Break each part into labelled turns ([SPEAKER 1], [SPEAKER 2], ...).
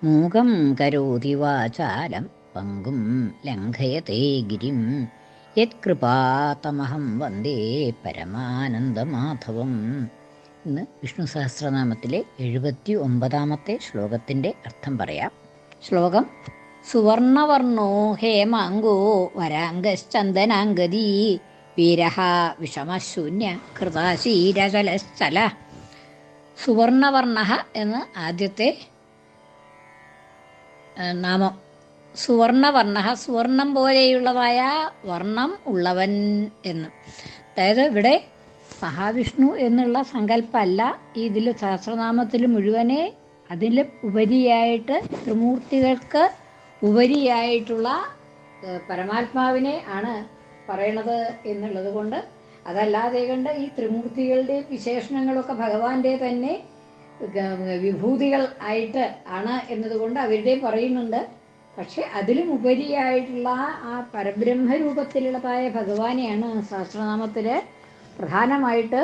[SPEAKER 1] മൂകം കരോതി വാചാലം പങ്കും ലംഘയത്തെ ഗിരിം യത്കൃപാതമഹം വന്ദേ പരമാനന്ദമാധവം. ഇന്ന് വിഷ്ണു സഹസ്രനാമത്തിലെ 79-ാമത്തെ ശ്ലോകത്തിൻ്റെ അർത്ഥം പറയാം. ശ്ലോകം: സുവർണവർണോ ഹേമാങ്കോ വരാംഗശ്ചന്ദനാംഗദീ വീരഃ വിഷമശൂന്യ കൃതാശീരചലശ്ചല. സുവർണവർണഃ എന്ന് ആദ്യത്തെ നാമം. സുവർണവർണ, സുവർണം പോലെയുള്ളതായ വർണ്ണം ഉള്ളവൻ എന്ന്. അതായത് ഇവിടെ മഹാവിഷ്ണു എന്നുള്ള സങ്കല്പമല്ല ഇതിൽ സഹസ്രനാമത്തിൽ മുഴുവനെ. അതിൽ ഉപരിയായിട്ട് ത്രിമൂർത്തികൾക്ക് ഉപരിയായിട്ടുള്ള പരമാത്മാവിനെ ആണ് പറയണത് എന്നുള്ളത് കൊണ്ട്, അതല്ലാതെ കണ്ട് ഈ ത്രിമൂർത്തികളുടെ വിശേഷണങ്ങളൊക്കെ ഭഗവാന്റെ തന്നെ വിഭൂതികൾ ആയിട്ട് ആണ് എന്നതുകൊണ്ട് അവരുടെയും പറയുന്നുണ്ട്. പക്ഷെ അതിലും ഉപരിയായിട്ടുള്ള ആ പരബ്രഹ്മരൂപത്തിലുള്ളതായ ഭഗവാനെയാണ് സഹസ്രനാമത്തിൽ പ്രധാനമായിട്ട്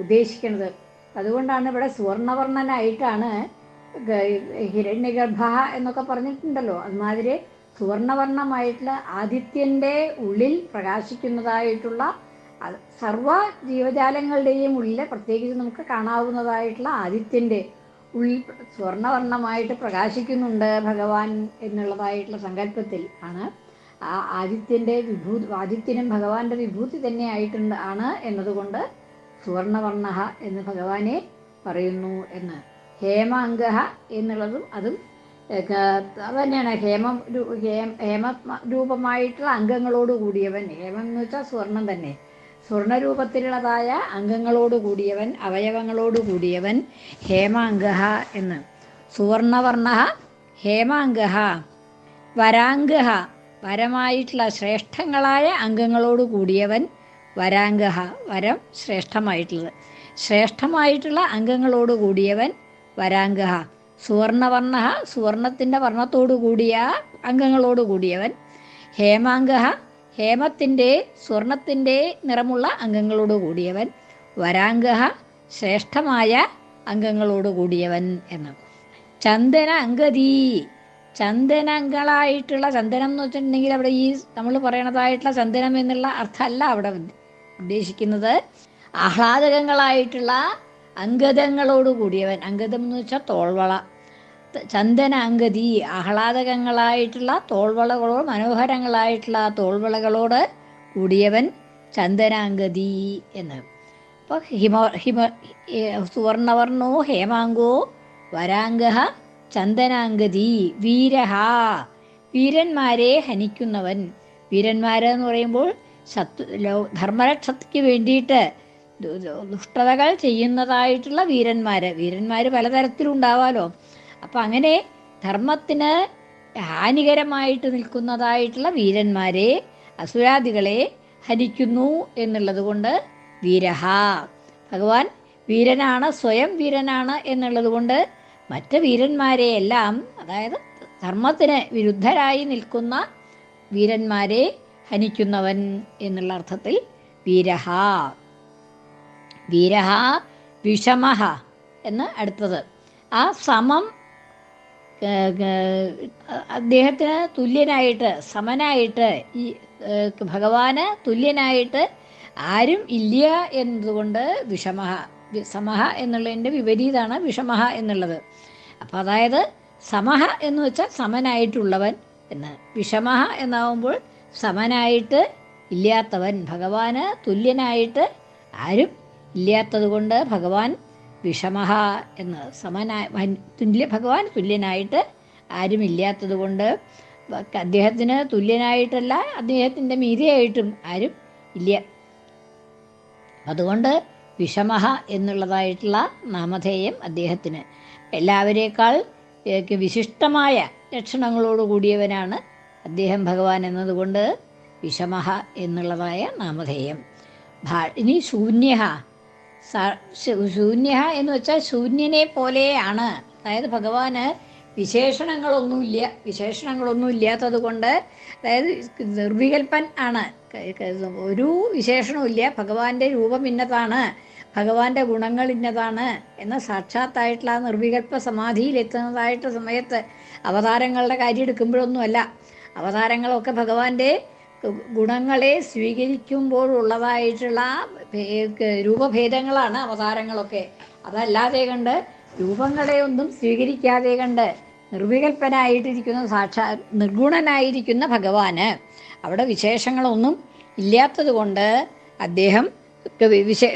[SPEAKER 1] ഉദ്ദേശിക്കുന്നത്. അതുകൊണ്ടാണ് ഇവിടെ സുവർണവർണ്ണനായിട്ടാണ് ഹിരണ്യഗർഭ എന്നൊക്കെ പറഞ്ഞിട്ടുണ്ടല്ലോ. അതുമാതിരി സുവർണവർണ്ണമായിട്ടുള്ള ആദിത്യൻ്റെ ഉള്ളിൽ പ്രകാശിക്കുന്നതായിട്ടുള്ള സർവ ജീവജാലങ്ങളുടെയും ഉള്ളിൽ പ്രത്യേകിച്ച് നമുക്ക് കാണാവുന്നതായിട്ടുള്ള ആദിത്യൻ്റെ ഉള്ളിൽ സ്വർണ്ണവർണ്ണമായിട്ട് പ്രകാശിക്കുന്നുണ്ട് ഭഗവാൻ എന്നുള്ളതായിട്ടുള്ള സങ്കല്പത്തിൽ ആണ് ആ ആദിത്യൻ്റെ ആദിത്യനും ഭഗവാന്റെ വിഭൂതി തന്നെ ആയിട്ടുണ്ട് ആണ് എന്നതുകൊണ്ട് സുവർണവർണ്ണ എന്ന് ഭഗവാനെ പറയുന്നു എന്ന്. ഹേമാംഗ എന്നുള്ളതും അതും തന്നെയാണ്. ഹേമ രൂപമായിട്ടുള്ള അംഗങ്ങളോട് കൂടിയവൻ. ഹേമം എന്ന് വെച്ചാൽ സ്വർണം തന്നെ. സ്വർണരൂപത്തിലുള്ളതായ അംഗങ്ങളോട് കൂടിയവൻ, അവയവങ്ങളോട് കൂടിയവൻ ഹേമാംഗ എന്ന്. സുവർണവർണ്ണ ഹേമാംഗ. വരാംഗ, വരമായിട്ടുള്ള ശ്രേഷ്ഠങ്ങളായ അംഗങ്ങളോട് കൂടിയവൻ വരാംഗ. വരം ശ്രേഷ്ഠമായിട്ടുള്ളത്, ശ്രേഷ്ഠമായിട്ടുള്ള അംഗങ്ങളോട് കൂടിയവൻ വരാംഗ. സുവർണവർണ്ണ, സുവർണത്തിൻ്റെ വർണ്ണത്തോടു കൂടിയ അംഗങ്ങളോട് കൂടിയവൻ. ഹേമാംഗ, ഹേമത്തിൻ്റെ സ്വർണത്തിൻ്റെ നിറമുള്ള അംഗങ്ങളോട് കൂടിയവൻ. വരാംഗ, ശ്രേഷ്ഠമായ അംഗങ്ങളോട് കൂടിയവൻ എന്ന്. ചന്ദന അംഗദീ, ചന്ദനങ്ങളായിട്ടുള്ള, ചന്ദനം എന്ന് വെച്ചിട്ടുണ്ടെങ്കിൽ അവിടെ ഈ നമ്മൾ പറയണതായിട്ടുള്ള ചന്ദനം എന്നുള്ള അർത്ഥമല്ല അവിടെ ഉദ്ദേശിക്കുന്നത്. ആഹ്ലാദകങ്ങളായിട്ടുള്ള അംഗദങ്ങളോട് കൂടിയവൻ. അംഗദം എന്ന് വെച്ചാൽ തോൾവള. ചന്ദന അംഗദി, ആഹ്ലാദകങ്ങളായിട്ടുള്ള തോൾവളകളോട്, മനോഹരങ്ങളായിട്ടുള്ള തോൾവളകളോട് കൂടിയവൻ ചന്ദനാംഗദി എന്ന്. അപ്പോൾ സുവർണവർണോ ഹേമാങ്കോ വരാംഗ ചന്ദനാംഗദി വീരഹ, വീരന്മാരെ ഹനിക്കുന്നവൻ. വീരന്മാരെന്ന് പറയുമ്പോൾ ധർമ്മരക്ഷയ്ക്ക് വേണ്ടിയിട്ട് ദുഷ്ടതകൾ ചെയ്യുന്നതായിട്ടുള്ള വീരന്മാർ പലതരത്തിലുണ്ടാവാലോ. അപ്പം അങ്ങനെ ധർമ്മത്തിന് ഹാനികരമായിട്ട് നിൽക്കുന്നതായിട്ടുള്ള വീരന്മാരെ, അസുരാദികളെ ഹനിക്കുന്നു എന്നുള്ളത് കൊണ്ട് വീരഹ. ഭഗവാൻ വീരനാണ്, സ്വയം വീരനാണ് എന്നുള്ളത് കൊണ്ട് മറ്റ് വീരന്മാരെയെല്ലാം, അതായത് ധർമ്മത്തിന് വിരുദ്ധരായി നിൽക്കുന്ന വീരന്മാരെ ഹനിക്കുന്നവൻ എന്നുള്ള അർത്ഥത്തിൽ വീരഹ. വീരഹ വിഷമഹ എന്ന് അടുത്തത്. ആ സമം, അദ്ദേഹത്തിന് തുല്യനായിട്ട്, സമനായിട്ട്, ഈ ഭഗവാന് തുല്യനായിട്ട് ആരും ഇല്ല എന്നതുകൊണ്ട് വിഷമഹ. സമഹ എന്നുള്ളതിൻ്റെ വിപരീതമാണ് വിഷമഹ എന്നുള്ളത്. അപ്പം അതായത് സമഹ എന്ന് വെച്ചാൽ സമനായിട്ടുള്ളവൻ എന്ന്. വിഷമഹ എന്നാവുമ്പോൾ സമനായിട്ട് ഇല്ലാത്തവൻ. ഭഗവാന് തുല്യനായിട്ട് ആരും ഇല്ലാത്തത് കൊണ്ട് ഭഗവാൻ വിഷമഹ എന്ന്. ഭഗവാൻ തുല്യനായിട്ട് ആരുമില്ലാത്തത് കൊണ്ട്, അദ്ദേഹത്തിന് തുല്യനായിട്ടല്ല, അദ്ദേഹത്തിൻ്റെ മീതിയായിട്ടും ആരും ഇല്ല. അതുകൊണ്ട് വിഷമഹ എന്നുള്ളതായിട്ടുള്ള നാമധേയം അദ്ദേഹത്തിന്. എല്ലാവരേക്കാൾ വിശിഷ്ടമായ ലക്ഷണങ്ങളോട് കൂടിയവനാണ് അദ്ദേഹം ഭഗവാൻ എന്നതുകൊണ്ട് വിഷമഹ എന്നുള്ളതായ നാമധേയം. ഇനി ശൂന്യഹ. ശൂന്യ എന്ന് വെച്ചാൽ ശൂന്യനെ പോലെയാണ്. അതായത് ഭഗവാന് വിശേഷണങ്ങളൊന്നും ഇല്ലാത്തത് കൊണ്ട്, അതായത് നിർവികൽപ്പൻ ആണ്. ഒരു വിശേഷണവും ഇല്ല. ഭഗവാന്റെ രൂപം ഇന്നതാണ്, ഭഗവാന്റെ ഗുണങ്ങൾ ഇന്നതാണ് എന്ന സാക്ഷാത്തായിട്ടുള്ള ആ നിർവികൽപ്പ സമാധിയിലെത്തുന്നതായിട്ട് സമയത്ത് അവതാരങ്ങളുടെ കാര്യം എടുക്കുമ്പോഴൊന്നുമല്ല. അവതാരങ്ങളൊക്കെ ഭഗവാന്റെ ഗുണങ്ങളെ സ്വീകരിക്കുമ്പോഴുള്ളതായിട്ടുള്ള രൂപഭേദങ്ങളാണ് അവതാരങ്ങളൊക്കെ. അതല്ലാതെ കണ്ട് രൂപങ്ങളെ ഒന്നും സ്വീകരിക്കാതെ കണ്ട് നിർവികൽപ്പനായിട്ടിരിക്കുന്ന നിർഗുണനായിരിക്കുന്ന ഭഗവാന് അവിടെ വിശേഷങ്ങളൊന്നും ഇല്ലാത്തത് കൊണ്ട് അദ്ദേഹം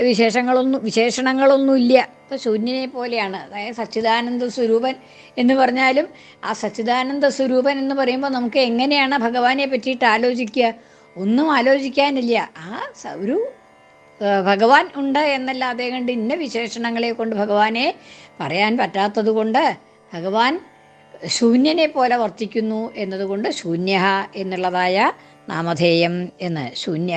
[SPEAKER 1] വിശേഷണങ്ങളൊന്നും ഇല്ല. ഇപ്പം ശൂന്യനെ പോലെയാണ്. അതായത് സച്ചിദാനന്ദ സ്വരൂപൻ എന്ന് പറഞ്ഞാലും ആ സച്ചിദാനന്ദ സ്വരൂപൻ എന്ന് പറയുമ്പോൾ നമുക്ക് എങ്ങനെയാണ് ഭഗവാനെ പറ്റിയിട്ട് ആലോചിക്കുക? ഒന്നും ആലോചിക്കാനില്ല. ആ ഒരു ഭഗവാൻ ഉണ്ട് എന്നല്ലാതെ കണ്ട് ഇന്ന വിശേഷണങ്ങളെ കൊണ്ട് ഭഗവാനെ പറയാൻ പറ്റാത്തത് കൊണ്ട് ഭഗവാൻ ശൂന്യനെ പോലെ വർത്തിക്കുന്നു എന്നതുകൊണ്ട് ശൂന്യ എന്നുള്ളതായ നാമധേയം എന്ന് ശൂന്യ.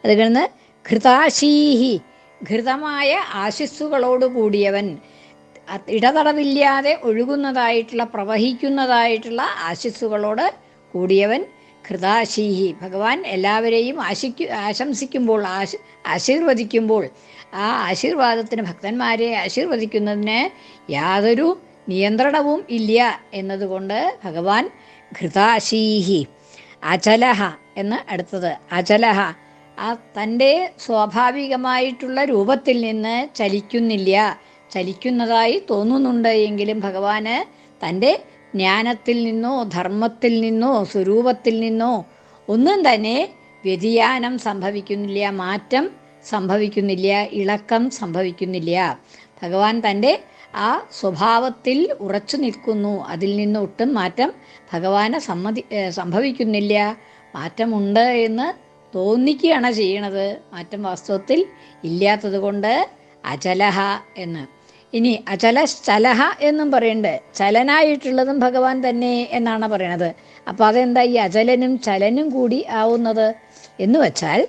[SPEAKER 1] അത് കഴിഞ്ഞ് ഘൃതാശീഹി, ഘൃതമായ ആശിസ്സുകളോട് കൂടിയവൻ, ഇടതടവില്ലാതെ ഒഴുകുന്നതായിട്ടുള്ള പ്രവഹിക്കുന്നതായിട്ടുള്ള ആശിസ്സുകളോട് കൂടിയവൻ ഘൃതാശീഹി. ഭഗവാൻ എല്ലാവരെയും ആശംസിക്കുമ്പോൾ ആശീർവദിക്കുമ്പോൾ ആ ആശീർവാദത്തിന് ഭക്തന്മാരെ ആശീർവദിക്കുന്നതിന് യാതൊരു നിയന്ത്രണവും ഇല്ല എന്നതുകൊണ്ട് ഭഗവാൻ ഘൃതാശീഹി. അചലഹ എന്ന് അടുത്തത് അചലഹ, ആ തൻ്റെ സ്വാഭാവികമായിട്ടുള്ള രൂപത്തിൽ നിന്ന് ചലിക്കുന്നില്ല. ചലിക്കുന്നതായി തോന്നുന്നുണ്ട് എങ്കിലും ഭഗവാന് തൻ്റെ ജ്ഞാനത്തിൽ നിന്നോ ധർമ്മത്തിൽ നിന്നോ സ്വരൂപത്തിൽ നിന്നോ ഒന്നും തന്നെ വ്യതിയാനം സംഭവിക്കുന്നില്ല, മാറ്റം സംഭവിക്കുന്നില്ല, ഇളക്കം സംഭവിക്കുന്നില്ല. ഭഗവാൻ തൻ്റെ ആ സ്വഭാവത്തിൽ ഉറച്ചു നിൽക്കുന്നു. അതിൽ നിന്ന് ഒട്ടും മാറ്റം ഭഗവാന് സംഭവിക്കുന്നില്ല. മാറ്റമുണ്ട് എന്ന് തോന്നിക്കുകയാണ് ചെയ്യണത്. മാറ്റം വാസ്തവത്തിൽ ഇല്ലാത്തത് കൊണ്ട് അചലഹ എന്ന്. ഇനി ചലഹ എന്നും പറയുന്നുണ്ട്. ചലനായിട്ടുള്ളതും ഭഗവാൻ തന്നെ എന്നാണ് പറയണത്. അപ്പം അതെന്താ ഈ അചലനും ചലനും കൂടി ആവുന്നത് എന്ന് വെച്ചാൽ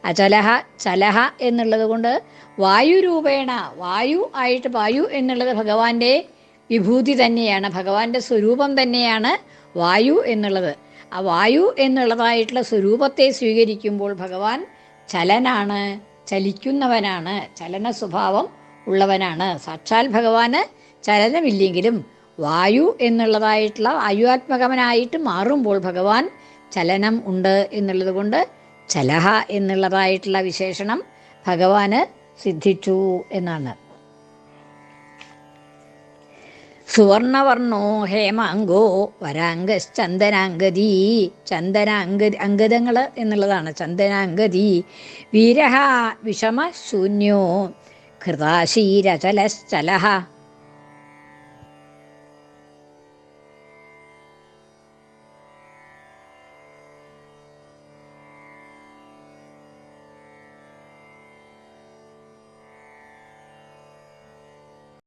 [SPEAKER 1] അചലഹ ചലഹ എന്നുള്ളത് കൊണ്ട് വായുരൂപേണ, വായു ആയിട്ട്, വായു എന്നുള്ളത് ഭഗവാന്റെ വിഭൂതി തന്നെയാണ്, ഭഗവാന്റെ സ്വരൂപം തന്നെയാണ് വായു എന്നുള്ളത്. ആ വായു എന്നുള്ളതായിട്ടുള്ള സ്വരൂപത്തെ സ്വീകരിക്കുമ്പോൾ ഭഗവാൻ ചലനാണ്, ചലിക്കുന്നവനാണ്, ചലന സ്വഭാവം ഉള്ളവനാണ്. സാക്ഷാൽ ഭഗവാന് ചലനമില്ലെങ്കിലും വായു എന്നുള്ളതായിട്ടുള്ള വായുവാത്മകവനായിട്ട് മാറുമ്പോൾ ഭഗവാൻ ചലനം ഉണ്ട് എന്നുള്ളത് കൊണ്ട് ചലഹ എന്നുള്ളതായിട്ടുള്ള വിശേഷണം ഭഗവാന് സിദ്ധിച്ചു എന്നാണ്. സുവർണവർണോ ഹേമാങ്കോ വരാംഗശ്ചന്ദനാംഗതി, അംഗതങ്ങൾ എന്നുള്ളതാണ് ചന്ദനാംഗതി. വീരഹ വിഷമശൂന്യോ ഘൃതാശീരചലശ്ചലഹ